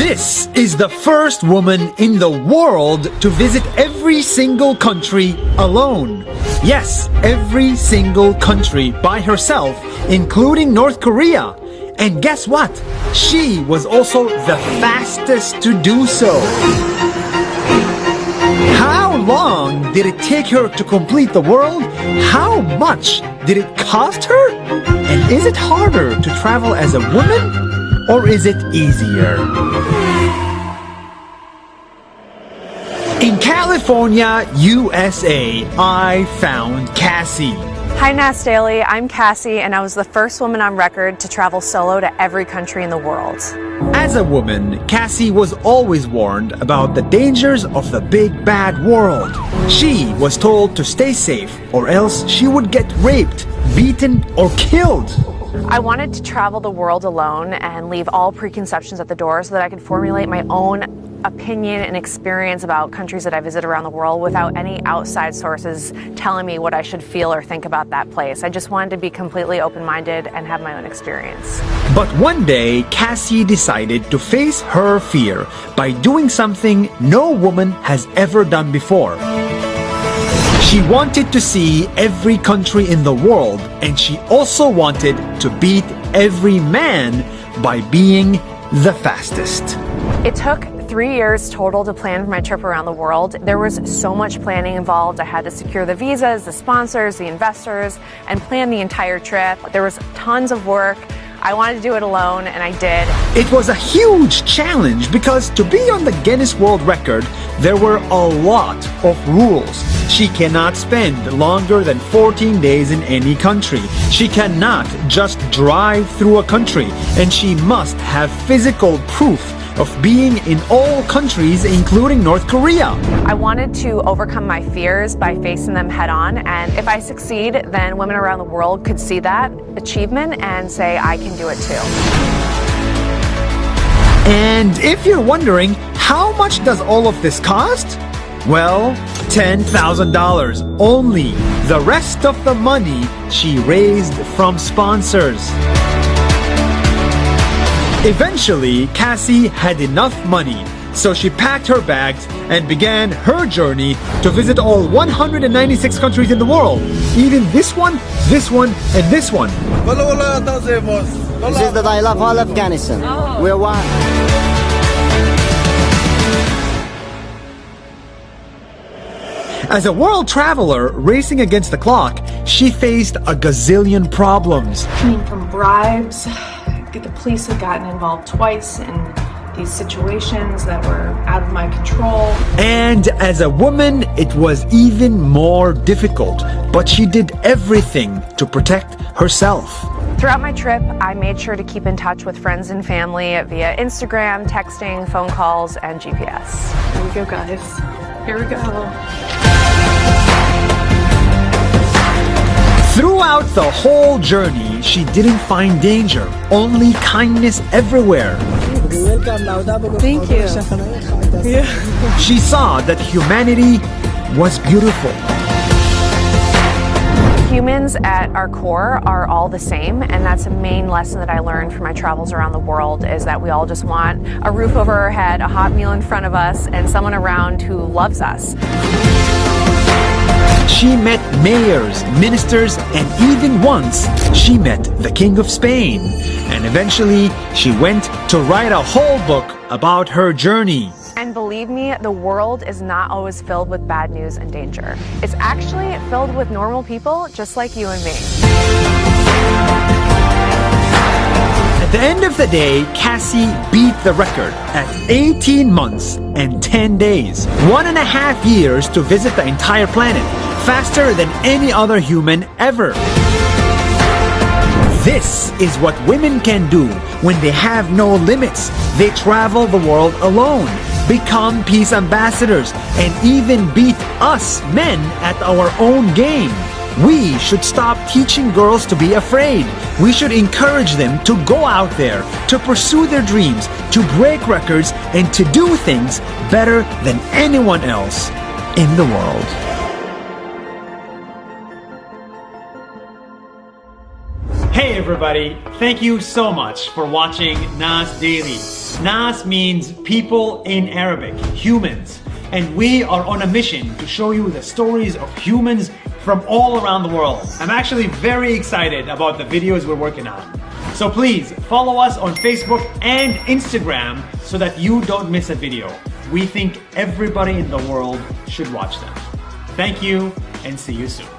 This is the first woman in the world to visit every single country alone. Yes, every single country by herself, including North Korea. And guess what? She was also the fastest to do so. How long did it take her to complete the world? How much did it cost her? And is it harder to travel as a woman? Or is it easier? In California, USA, I found Cassie. Hi Nas Daily, I'm Cassie and I was the first woman on record to travel solo to every country in the world. As a woman, Cassie was always warned about the dangers of the big bad world. She was told to stay safe or else she would get raped, beaten, or killed. I wanted to travel the world alone and leave all preconceptions at the door so that I could formulate my own opinion and experience about countries that I visit around the world without any outside sources telling me what I should feel or think about that place. I just wanted to be completely open-minded and have my own experience. But one day, Cassie decided to face her fear by doing something no woman has ever done before. She wanted to see every country in the world, and she also wanted to beat every man by being the fastest. It took 3 years total to plan for my trip around the world. There was so much planning involved. I had to secure the visas, the sponsors, the investors, and plan the entire trip. There was tons of work. I wanted to do it alone, and I did. It was a huge challenge because to be on the Guinness World Record, there were a lot of rules. She cannot spend longer than 14 days in any country. She cannot just drive through a country, and she must have physical proof of being in all countries, including North Korea. I wanted to overcome my fears by facing them head on, and if I succeed, then women around the world could see that achievement and say, I can do it too. And if you're wondering, how much does all of this cost? Well, $10,000 only. The rest of the money she raised from sponsors. Eventually, Cassie had enough money, so she packed her bags and began her journey to visit all 196 countries in the world, even this one, and this one. This is that I love all Afghanistan. We're one. As a world traveler racing against the clock, she faced a gazillion problems. From bribes, the police had gotten involved twice in these situations that were out of my control. And as a woman, it was even more difficult, but she did everything to protect herself. Throughout my trip, I made sure to keep in touch with friends and family via Instagram, texting, phone calls, and GPS. Here we go, guys. Here we go. Throughout the whole journey, she didn't find danger, only kindness everywhere. Thank you. Yeah. She saw that humanity was beautiful. Humans at our core are all the same, and that's a main lesson that I learned from my travels around the world, is that we all just want a roof over our head, a hot meal in front of us, and someone around who loves us. She met mayors, ministers, and even once she met the King of Spain. And eventually she went to write a whole book about her journey. And believe me, the world is not always filled with bad news and danger. It's actually filled with normal people just like you and me. At the end of the day, Cassie beat the record at 18 months and 10 days. 1.5 years to visit the entire planet, faster than any other human ever. This is what women can do when they have no limits. They travel the world alone, become peace ambassadors, and even beat us men at our own game. We should stop teaching girls to be afraid. We should encourage them to go out there, to pursue their dreams, to break records, and to do things better than anyone else in the world. Hey everybody. Thank you so much for watching Nas Daily. Nas means people in Arabic, humans. And we are on a mission to show you the stories of humans from all around the world. I'm actually very excited about the videos we're working on. So please follow us on Facebook and Instagram so that you don't miss a video. We think everybody in the world should watch them. Thank you and see you soon.